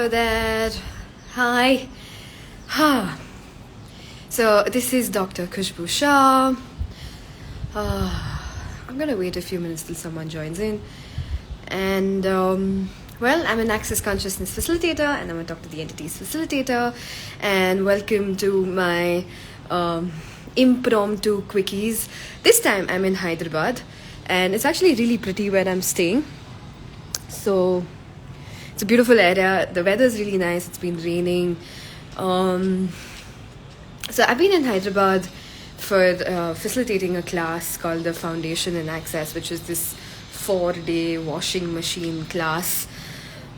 Hello there. Hi. So this is Dr. Khushboo Shah. I'm gonna wait a few minutes till someone joins in. And well, I'm an Access Consciousness facilitator, and I'm a Talk to the Entities facilitator. And welcome to my impromptu quickies. This time I'm in Hyderabad, and it's actually really pretty where I'm staying. So it's a beautiful area. The weather's really nice. It's been raining. So I've been in Hyderabad for facilitating a class called the Foundation in Access, which is this 4-day washing machine class.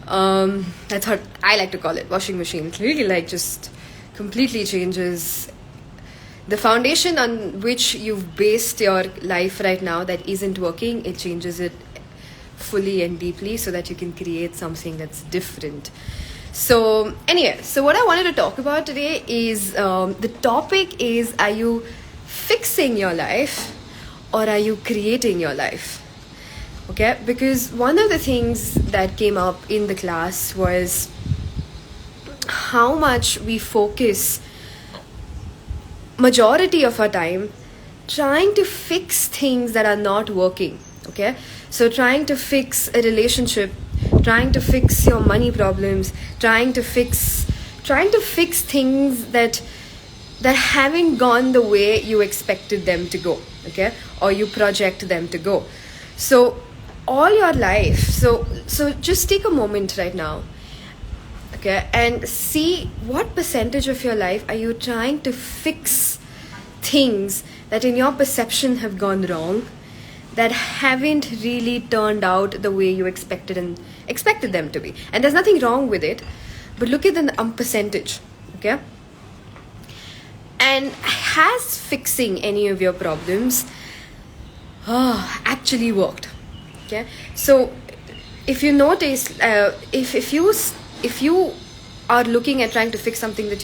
That's what I like to call it, washing machine. It really just completely changes the foundation on which you've based your life right now that isn't working. It changes it fully and deeply so that you can create something that's different. So anyway, so what I wanted to talk about today is the topic is, are you fixing your life or are you creating your life? Okay, because one of the things that came up in the class was how much we focus majority of our time trying to fix things that are not working. Okay, so trying to fix a relationship, trying to fix your money problems, trying to fix things that haven't gone the way you expected them to go, okay, or you project them to go. So all your life, so just take a moment right now, okay, and see what percentage of your life are you trying to fix things that in your perception have gone wrong, that haven't really turned out the way you expected them to be. And there's nothing wrong with it, but look at the percentage, okay? And has fixing any of your problems actually worked? Okay, so if you notice, if you are looking at trying to fix something that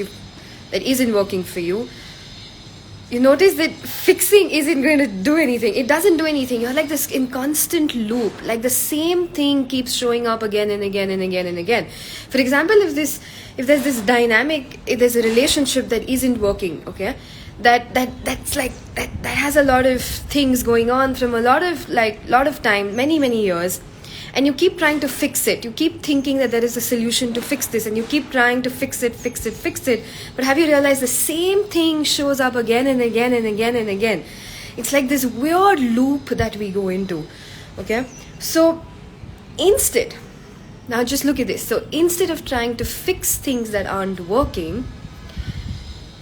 isn't working for you, you notice that fixing isn't going to do anything. It doesn't do anything. You're like this in constant loop. Like the same thing keeps showing up again and again and again and again. For example, if there's this dynamic, if there's a relationship that isn't working, okay, that has a lot of things going on from a lot of time, many years, and you keep trying to fix it. You keep thinking that there is a solution to fix this, and you keep trying to fix it. But have you realized the same thing shows up again and again and again and again? It's like this weird loop that we go into, okay? So now just look at this. So instead of trying to fix things that aren't working,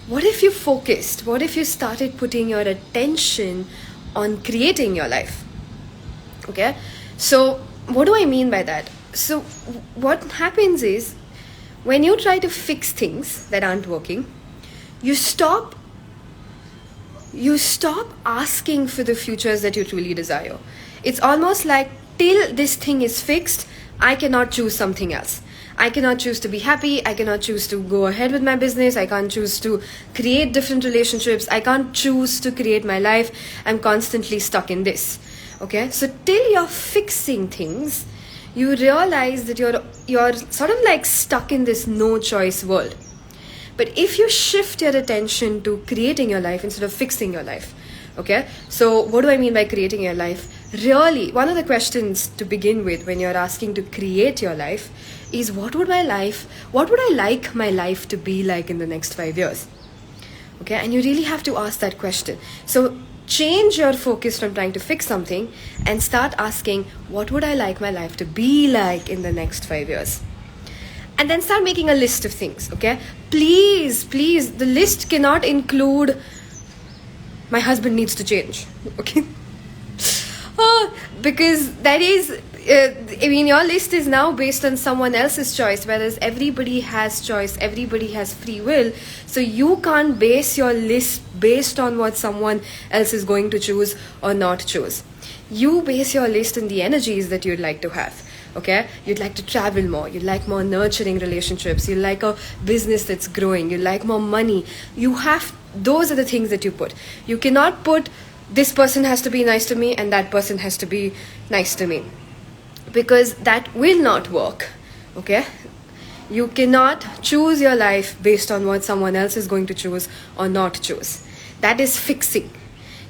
what if you focused? What if you started putting your attention on creating your life? Okay? So what do I mean by that? So what happens is, when you try to fix things that aren't working, you stop asking for the futures that you truly desire. It's almost like, till this thing is fixed, I cannot choose something else. I cannot choose to be happy. I cannot choose to go ahead with my business. I can't choose to create different relationships. I can't choose to create my life. I'm constantly stuck in this. Okay, so till you're fixing things, you realize that you're sort of like stuck in this no choice world. But if you shift your attention to creating your life instead of fixing your life, okay, so what do I mean by creating your life? Really, one of the questions to begin with when you're asking to create your life is, what would I like my life to be like in the next 5 years? Okay, and you really have to ask that question. So change your focus from trying to fix something and start asking, what would I like my life to be like in the next 5 years? And then start making a list of things, okay? Please, the list cannot include, my husband needs to change, okay? Because that is, your list is now based on someone else's choice, whereas everybody has choice, everybody has free will. So you can't base your list based on what someone else is going to choose or not choose. You base your list on the energies that you'd like to have. Okay, you'd like to travel more, you'd like more nurturing relationships, you like a business that's growing, you like more money. Those are the things that you put. You cannot put, this person has to be nice to me and that person has to be nice to me, because that will not work. Okay, You cannot choose your life based on what someone else is going to choose or not choose. That is fixing.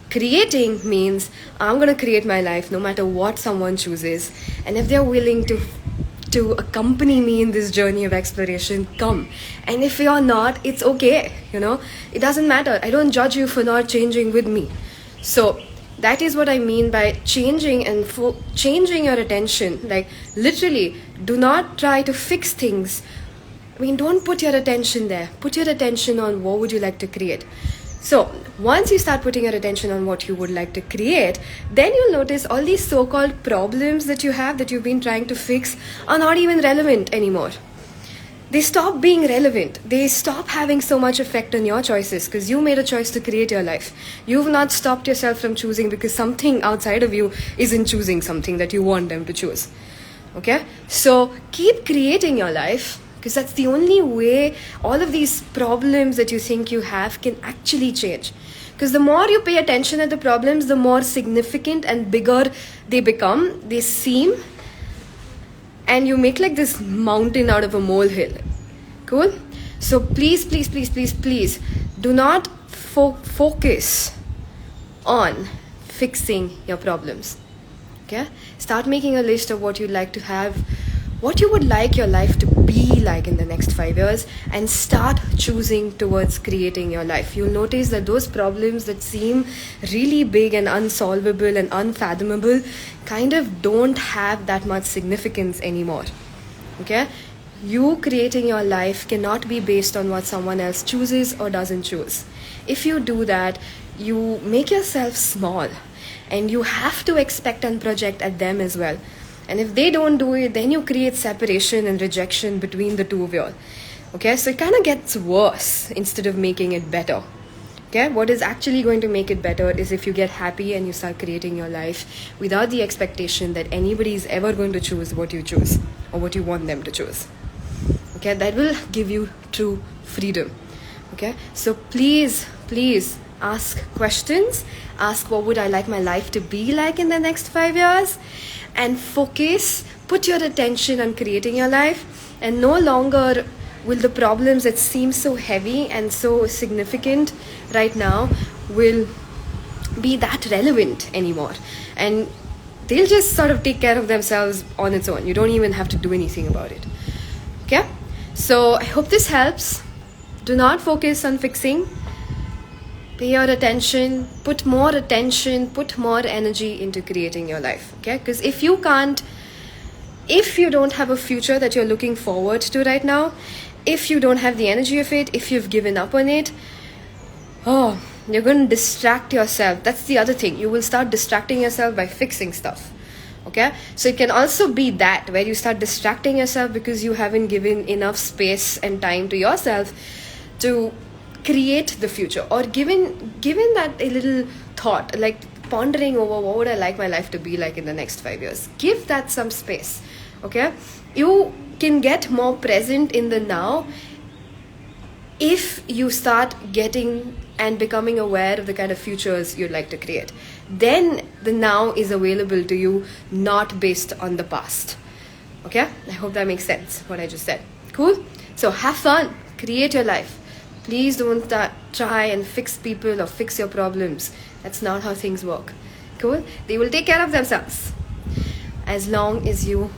Creating means I'm going to create my life no matter what someone chooses. And if they're willing to accompany me in this journey of exploration, come. And if you're not, it's okay. It doesn't matter. I don't judge you for not changing with me. So that is what I mean by changing and changing your attention. Like, literally, do not try to fix things. Don't put your attention there. Put your attention on what would you like to create. So once you start putting your attention on what you would like to create, then you'll notice all these so-called problems that you have, that you've been trying to fix, are not even relevant anymore. They stop being relevant. They stop having so much effect on your choices because you made a choice to create your life. You've not stopped yourself from choosing because something outside of you isn't choosing something that you want them to choose. Okay? So keep creating your life, because that's the only way all of these problems that you think you have can actually change. Because the more you pay attention at the problems, the more significant and bigger they become, they seem, and you make like this mountain out of a molehill. Cool? So please, please, please, please, please do not focus on fixing your problems. Okay? Start making a list of what you'd like to have, what you would like your life to be like in the next 5 years, and start choosing towards creating your life. You'll notice that those problems that seem really big and unsolvable and unfathomable kind of don't have that much significance anymore. Okay? You creating your life cannot be based on what someone else chooses or doesn't choose. If you do that, you make yourself small, and you have to expect and project at them as well. And if they don't do it, then you create separation and rejection between the two of you all. Okay, so it kind of gets worse instead of making it better. Okay, what is actually going to make it better is if you get happy and you start creating your life without the expectation that anybody is ever going to choose what you choose or what you want them to choose. Okay, that will give you true freedom. Okay, so please, please ask questions. Ask, what would I like my life to be like in the next 5 years? And focus, put your attention on creating your life, and no longer will the problems that seem so heavy and so significant right now will be that relevant anymore. And they'll just sort of take care of themselves on its own. You don't even have to do anything about it. Okay? So I hope this helps. Do not focus on fixing. Pay your attention, put more energy into creating your life. Okay? Because if you don't have a future that you're looking forward to right now, if you don't have the energy of it, if you've given up on it, you're going to distract yourself. That's the other thing. You will start distracting yourself by fixing stuff. Okay? So it can also be that, where you start distracting yourself because you haven't given enough space and time to yourself to create the future, or given that a little thought, like pondering over what would I like my life to be like in the next 5 years. Give that some space. Okay? You can get more present in the now if you start getting and becoming aware of the kind of futures you'd like to create. Then the now is available to you, not based on the past. Okay? I hope that makes sense, what I just said. Cool? So have fun. Create your life. Please don't try and fix people or fix your problems. That's not how things work. Cool? They will take care of themselves as long as you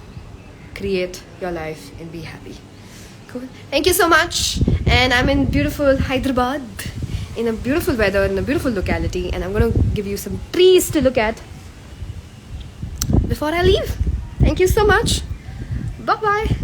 create your life and be happy. Cool? Thank you so much. And I'm in beautiful Hyderabad, in a beautiful weather, in a beautiful locality, and I'm going to give you some trees to look at before I leave. Thank you so much. Bye-bye.